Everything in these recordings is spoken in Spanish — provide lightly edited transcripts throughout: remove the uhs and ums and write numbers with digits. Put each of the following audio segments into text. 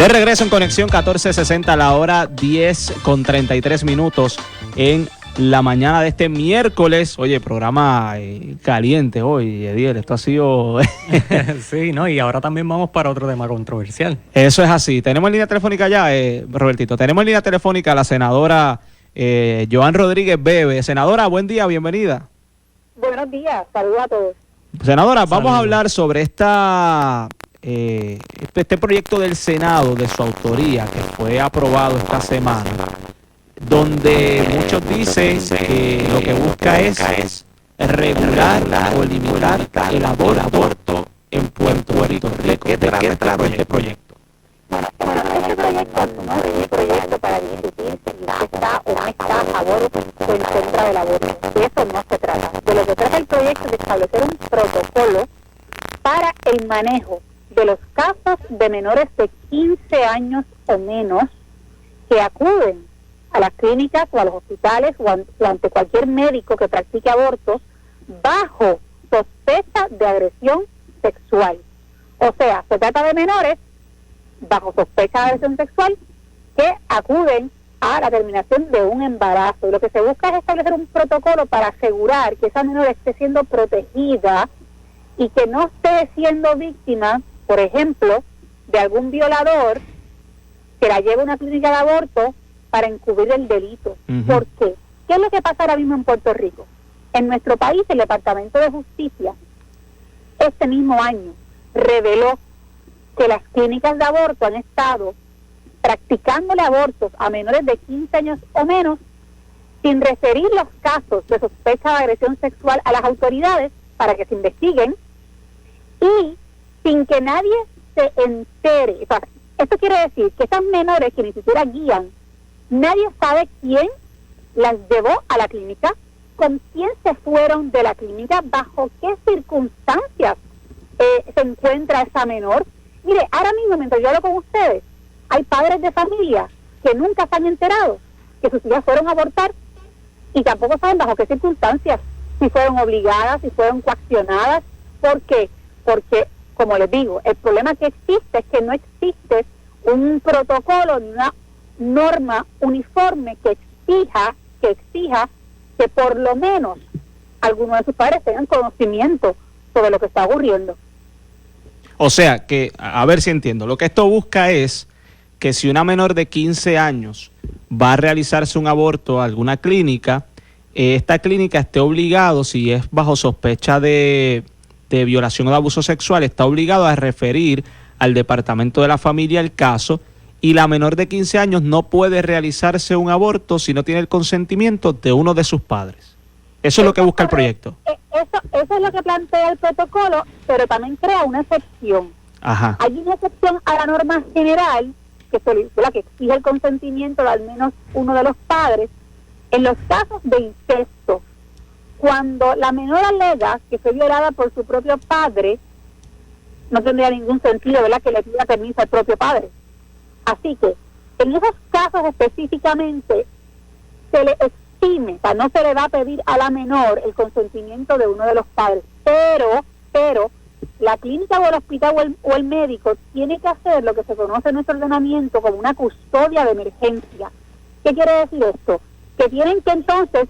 De regreso en Conexión 1460, la hora 10:33 en la mañana de este miércoles. Oye, programa caliente hoy, Ediel. Esto ha sido... Sí, ¿no? Y ahora también vamos para otro tema controversial. Eso es así. Tenemos en línea telefónica ya, Robertito. Tenemos en línea telefónica a la senadora Joan Rodríguez Bebe. Senadora, buen día, bienvenida. Buenos días, saludos a todos. Senadora, vamos a hablar sobre este proyecto del Senado de su autoría que fue aprobado esta semana, donde muchos dicen que lo que busca es regular o limitar el aborto en Puerto Rico. ¿De qué trata este proyecto? Bueno, este proyecto para discutir si está o no está a favor o en contra del aborto. De eso no se trata. De lo que trata el proyecto es de establecer un protocolo para el manejo de los casos de menores de 15 años o menos que acuden a las clínicas o a los hospitales o ante cualquier médico que practique abortos bajo sospecha de agresión sexual. O sea, se trata de menores bajo sospecha de agresión sexual que acuden a la terminación de un embarazo. Y lo que se busca es establecer un protocolo para asegurar que esa menor esté siendo protegida y que no esté siendo víctima, por ejemplo, de algún violador que la lleve a una clínica de aborto para encubrir el delito. Uh-huh. ¿Por qué? ¿Qué es lo que pasa ahora mismo en Puerto Rico? En nuestro país, el Departamento de Justicia, este mismo año, reveló que las clínicas de aborto han estado practicándole abortos a menores de 15 años o menos sin referir los casos de sospecha de agresión sexual a las autoridades para que se investiguen y sin que nadie se entere. O sea, esto quiere decir que esas menores que ni siquiera guían, nadie sabe quién las llevó a la clínica, con quién se fueron de la clínica, bajo qué circunstancias se encuentra esa menor. Mire, ahora mismo, mientras yo hablo con ustedes, hay padres de familia que nunca se han enterado que sus hijas fueron a abortar y tampoco saben bajo qué circunstancias, si fueron obligadas, si fueron coaccionadas. ¿Por qué? Porque, como les digo, el problema que existe es que no existe un protocolo ni una norma uniforme que exija que por lo menos algunos de sus padres tengan conocimiento sobre lo que está ocurriendo. O sea, que, a ver si entiendo, lo que esto busca es que si una menor de 15 años va a realizarse un aborto a alguna clínica, esta clínica esté obligado, si es bajo sospecha de violación o de abuso sexual, está obligado a referir al Departamento de la Familia el caso, y la menor de 15 años no puede realizarse un aborto si no tiene el consentimiento de uno de sus padres. Eso es lo que busca el proyecto. Eso es lo que plantea el protocolo, pero también crea una excepción. Ajá. Hay una excepción a la norma general que exige el consentimiento de al menos uno de los padres en los casos de incesto. Cuando la menor alega que fue violada por su propio padre, no tendría ningún sentido, ¿verdad?, que le pida permiso al propio padre. Así que, en esos casos específicamente, se le exime, o sea, no se le va a pedir a la menor el consentimiento de uno de los padres, pero la clínica o el hospital o el médico tiene que hacer lo que se conoce en nuestro ordenamiento como una custodia de emergencia. ¿Qué quiere decir esto? Que tienen que entonces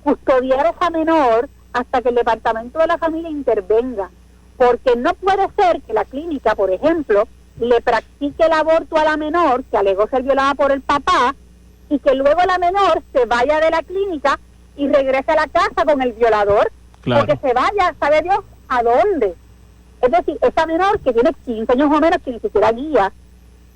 custodiar a esa menor hasta que el Departamento de la Familia intervenga, porque no puede ser que la clínica, por ejemplo, le practique el aborto a la menor que alegó ser violada por el papá y que luego la menor se vaya de la clínica y regrese a la casa con el violador, claro, porque se vaya, sabe Dios a dónde. Es decir, esa menor que tiene 15 años o menos, que ni siquiera guía,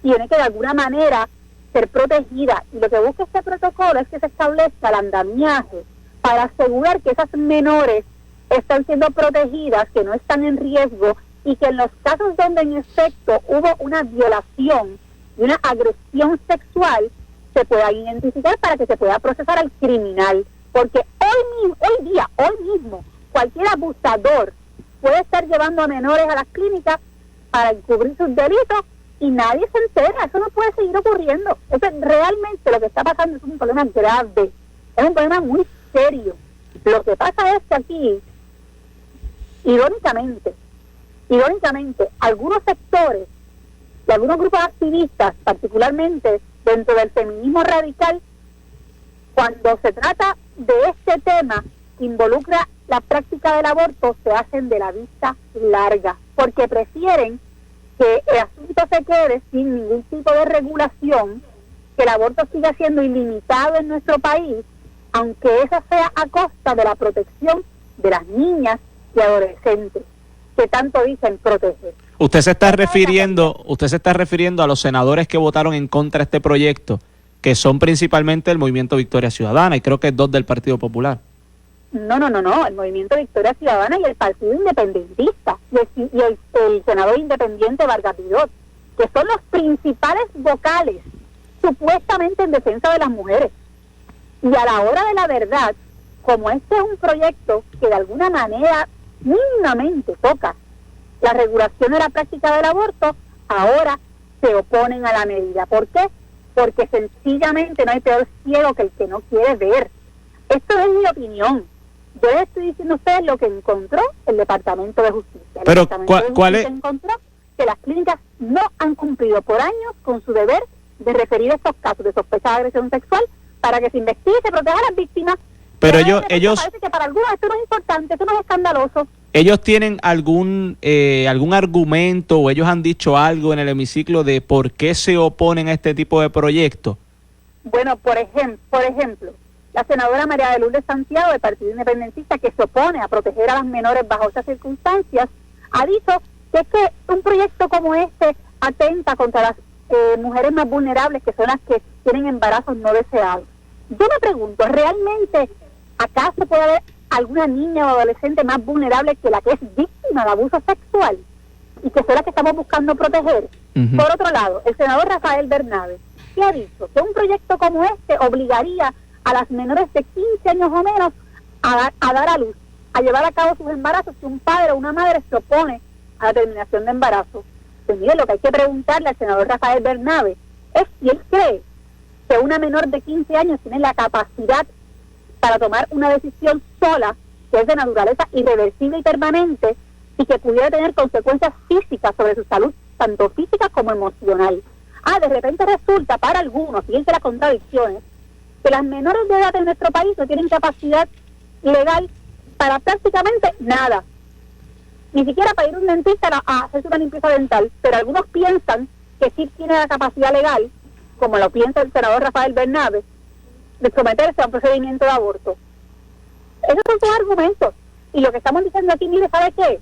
tiene que de alguna manera ser protegida, y lo que busca este protocolo es que se establezca el andamiaje para asegurar que esas menores están siendo protegidas, que no están en riesgo, y que en los casos donde en efecto hubo una violación y una agresión sexual se pueda identificar para que se pueda procesar al criminal, porque hoy mismo cualquier abusador puede estar llevando a menores a las clínicas para encubrir sus delitos y nadie se entera. Eso no puede seguir ocurriendo. Eso realmente lo que está pasando es un problema grave, es un problema muy serio. Lo que pasa es que aquí, irónicamente, algunos sectores de algunos grupos activistas, particularmente dentro del feminismo radical, cuando se trata de este tema que involucra la práctica del aborto, se hacen de la vista larga, porque prefieren que el asunto se quede sin ningún tipo de regulación, que el aborto siga siendo ilimitado en nuestro país, aunque eso sea a costa de la protección de las niñas y adolescentes, que tanto dicen proteger. Usted se está refiriendo a los senadores que votaron en contra de este proyecto, que son principalmente el Movimiento Victoria Ciudadana, y creo que 2 del Partido Popular. No, el Movimiento Victoria Ciudadana y el Partido Independentista y el senador independiente Vargas Vidot, que son los principales vocales supuestamente en defensa de las mujeres. Y a la hora de la verdad, como este es un proyecto que de alguna manera mínimamente toca la regulación de la práctica del aborto, ahora se oponen a la medida. ¿Por qué? Porque sencillamente no hay peor ciego que el que no quiere ver. Esto es mi opinión. Yo les estoy diciendo a ustedes lo que encontró el Departamento de Justicia. Pero, ¿cuál es? Encontró que las clínicas no han cumplido por años con su deber de referir estos casos de sospecha de agresión sexual para que se investigue y se proteja a las víctimas. Pero ellos parece que para algunos esto no es importante, esto no es escandaloso. ¿Ellos tienen algún argumento o ellos han dicho algo en el hemiciclo de por qué se oponen a este tipo de proyectos? Bueno, por ejemplo, la senadora María de Lourdes Santiago, del Partido Independentista, que se opone a proteger a las menores bajo estas circunstancias, ha dicho que es que un proyecto como este atenta contra las mujeres más vulnerables, que son las que tienen embarazos no deseados. Yo me pregunto, ¿realmente acaso puede haber alguna niña o adolescente más vulnerable que la que es víctima de abuso sexual y que son las que estamos buscando proteger? Uh-huh. Por otro lado, el senador Rafael Bernabe, ¿qué ha dicho? Que un proyecto como este obligaría a las menores de 15 años o menos a dar a luz, a llevar a cabo sus embarazos si un padre o una madre se opone a la terminación de embarazo. Pues mire, lo que hay que preguntarle al senador Rafael Bernabe es si él cree que una menor de 15 años tiene la capacidad para tomar una decisión sola, que es de naturaleza irreversible y permanente, y que pudiera tener consecuencias físicas sobre su salud, tanto física como emocional. De repente resulta para algunos, fíjense las contradicciones, que las menores de edad en nuestro país no tienen capacidad legal para prácticamente nada. Ni siquiera para ir a un dentista a hacerse una limpieza dental, pero algunos piensan que sí tiene la capacidad legal, como lo piensa el senador Rafael Bernabe, de someterse a un procedimiento de aborto. Esos son sus argumentos. Y lo que estamos diciendo aquí, mire, ¿sabe qué?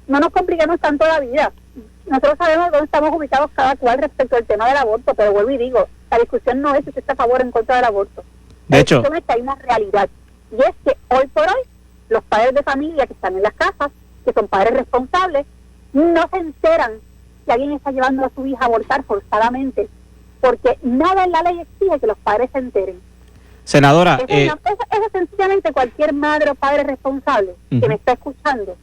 No nos compliquemos tanto la vida. Nosotros sabemos dónde estamos ubicados cada cual respecto al tema del aborto, pero vuelvo y digo, la discusión no es si usted está a favor o en contra del aborto. De hecho, es que hay una realidad, y es que hoy por hoy los padres de familia que están en las casas, que son padres responsables, no se enteran que alguien está llevando a su hija a abortar forzadamente, porque nada en la ley exige que los padres se enteren. Senadora, Eso sencillamente cualquier madre o padre responsable que me está escuchando,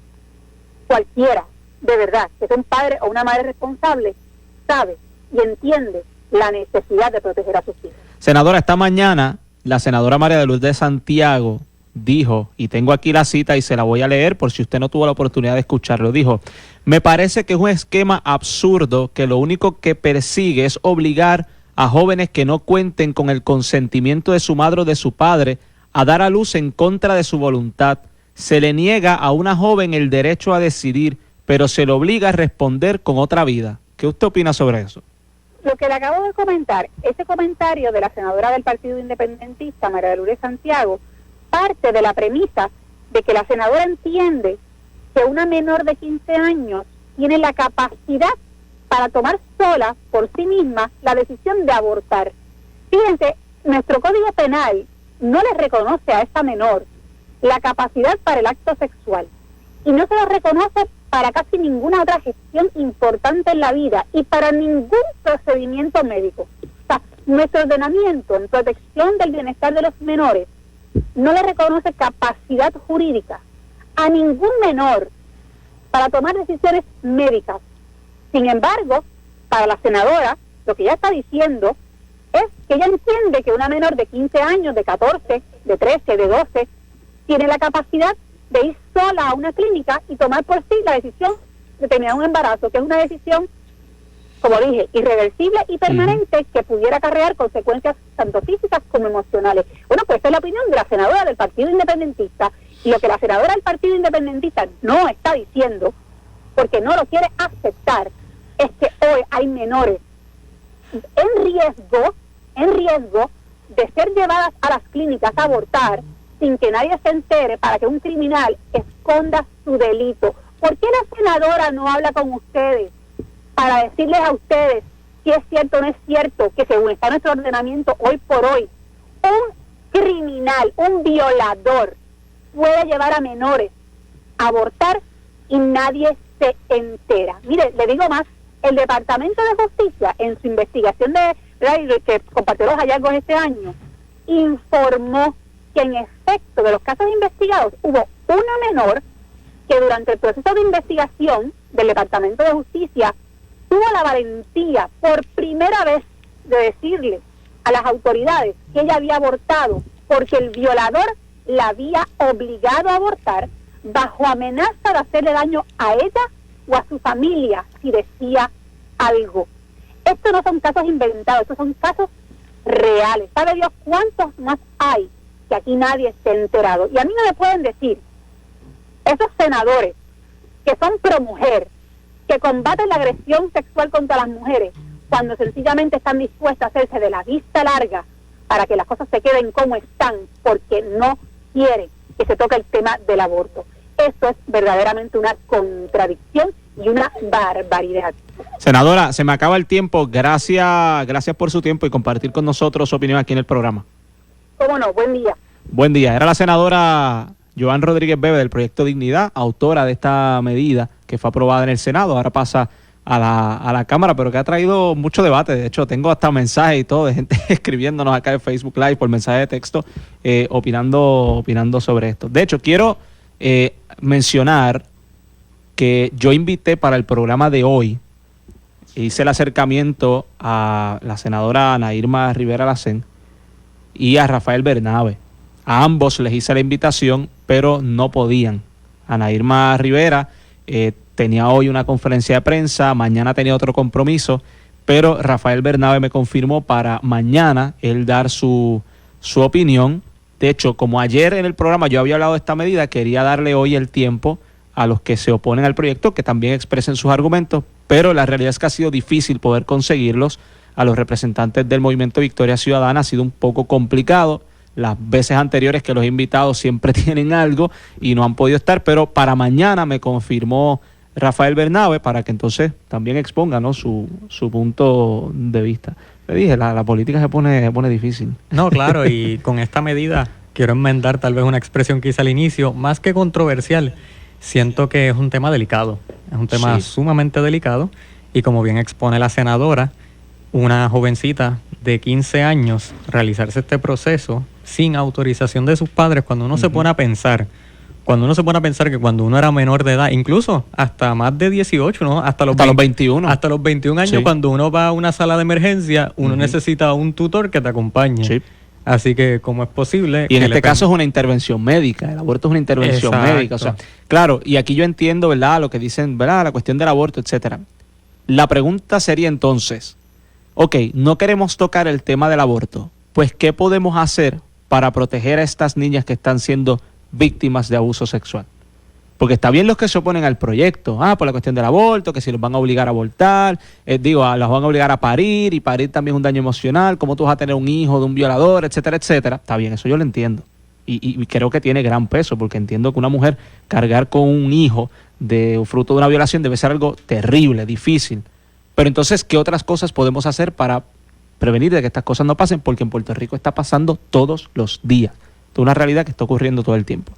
cualquiera, de verdad, que es un padre o una madre responsable, sabe y entiende la necesidad de proteger a sus hijos. Senadora, esta mañana la senadora María de Lourdes Santiago dijo, y tengo aquí la cita y se la voy a leer por si usted no tuvo la oportunidad de escucharlo, dijo: me parece que es un esquema absurdo que lo único que persigue es obligar a jóvenes que no cuenten con el consentimiento de su madre o de su padre a dar a luz en contra de su voluntad. Se le niega a una joven el derecho a decidir, pero se le obliga a responder con otra vida. ¿Qué usted opina sobre eso? Lo que le acabo de comentar, ese comentario de la senadora del Partido Independentista, María de Lourdes Santiago, parte de la premisa de que la senadora entiende que una menor de 15 años tiene la capacidad para tomar sola, por sí misma, la decisión de abortar. Fíjense, nuestro Código Penal no le reconoce a esta menor la capacidad para el acto sexual, y no se lo reconoce para casi ninguna otra gestión importante en la vida y para ningún procedimiento médico. O sea, nuestro ordenamiento en protección del bienestar de los menores no le reconoce capacidad jurídica a ningún menor para tomar decisiones médicas. Sin embargo, para la senadora, lo que ella está diciendo es que ella entiende que una menor de 15 años, de 14, de 13, de 12, tiene la capacidad de ir sola a una clínica y tomar por sí la decisión de terminar un embarazo, que es una decisión como dije, irreversible y permanente, que pudiera acarrear consecuencias tanto físicas como emocionales. Bueno, pues esta es la opinión de la senadora del Partido Independentista, y lo que la senadora del Partido Independentista no está diciendo, porque no lo quiere aceptar, es que hoy hay menores en riesgo de ser llevadas a las clínicas a abortar sin que nadie se entere, para que un criminal esconda su delito. ¿Por qué la senadora no habla con ustedes para decirles a ustedes si es cierto o no es cierto que, según está nuestro ordenamiento hoy por hoy, un criminal, un violador puede llevar a menores a abortar y nadie se entera? Mire, le digo más, el Departamento de Justicia, en su investigación que compartió los hallazgos este año, informó que en efecto de los casos investigados hubo una menor que durante el proceso de investigación del Departamento de Justicia tuvo la valentía por primera vez de decirle a las autoridades que ella había abortado porque el violador la había obligado a abortar bajo amenaza de hacerle daño a ella o a su familia si decía algo. Estos no son casos inventados, estos son casos reales. ¿Sabe Dios cuántos más hay que aquí nadie se ha enterado? Y a mí no me pueden decir, esos senadores que son pro mujer, que combaten la agresión sexual contra las mujeres, cuando sencillamente están dispuestos a hacerse de la vista larga para que las cosas se queden como están, porque no quieren que se toque el tema del aborto. Esto es verdaderamente una contradicción y una barbaridad. Senadora, se me acaba el tiempo. Gracias por su tiempo y compartir con nosotros su opinión aquí en el programa. ¿Cómo no? Buen día. Buen día. Era la senadora Joan Rodríguez Bebe del Proyecto Dignidad, autora de esta medida que fue aprobada en el Senado. Ahora pasa a la Cámara, pero que ha traído mucho debate. De hecho, tengo hasta mensajes y todo de gente escribiéndonos acá en Facebook Live por mensaje de texto, opinando sobre esto. De hecho, quiero mencionar que yo invité para el programa de hoy, hice el acercamiento a la senadora Ana Irma Rivera Lacén y a Rafael Bernabe. A ambos les hice la invitación, pero no podían. Ana Irma Rivera tenía hoy una conferencia de prensa, mañana tenía otro compromiso, pero Rafael Bernabe me confirmó para mañana él dar su opinión. De hecho, como ayer en el programa yo había hablado de esta medida, quería darle hoy el tiempo a los que se oponen al proyecto que también expresen sus argumentos, pero la realidad es que ha sido difícil poder conseguirlos. A los representantes del Movimiento Victoria Ciudadana ha sido un poco complicado. Las veces anteriores que los invitados siempre tienen algo y no han podido estar, pero para mañana me confirmó Rafael Bernabe para que entonces también exponga, ¿no?, su punto de vista. Le dije, la política se pone difícil. No, claro, y con esta medida quiero enmendar tal vez una expresión que hice al inicio, más que controversial, siento que es un tema delicado, es un tema sumamente delicado, y como bien expone la senadora, una jovencita de 15 años realizarse este proceso sin autorización de sus padres, cuando uno se pone a pensar que cuando uno era menor de edad, incluso hasta más de 18, ¿no? Hasta los 21. Hasta los 21 años, cuando uno va a una sala de emergencia, uno necesita un tutor que te acompañe. Sí. Así que, ¿cómo es posible? Y en este caso es una intervención médica, el aborto es una intervención médica. O sea, claro, y aquí yo entiendo, ¿verdad?, lo que dicen, ¿verdad?, la cuestión del aborto, etcétera. La pregunta sería entonces, ok, no queremos tocar el tema del aborto, pues ¿qué podemos hacer para proteger a estas niñas que están siendo víctimas de abuso sexual? Porque está bien los que se oponen al proyecto, por la cuestión del aborto, que si los van a obligar a abortar, las van a obligar a parir, y parir también es un daño emocional, cómo tú vas a tener un hijo de un violador, etcétera, etcétera. Está bien, eso yo lo entiendo. Y creo que tiene gran peso, porque entiendo que una mujer cargar con un hijo de fruto de una violación debe ser algo terrible, difícil. Pero entonces, ¿qué otras cosas podemos hacer para prevenir de que estas cosas no pasen? Porque en Puerto Rico está pasando todos los días. Es una realidad que está ocurriendo todo el tiempo.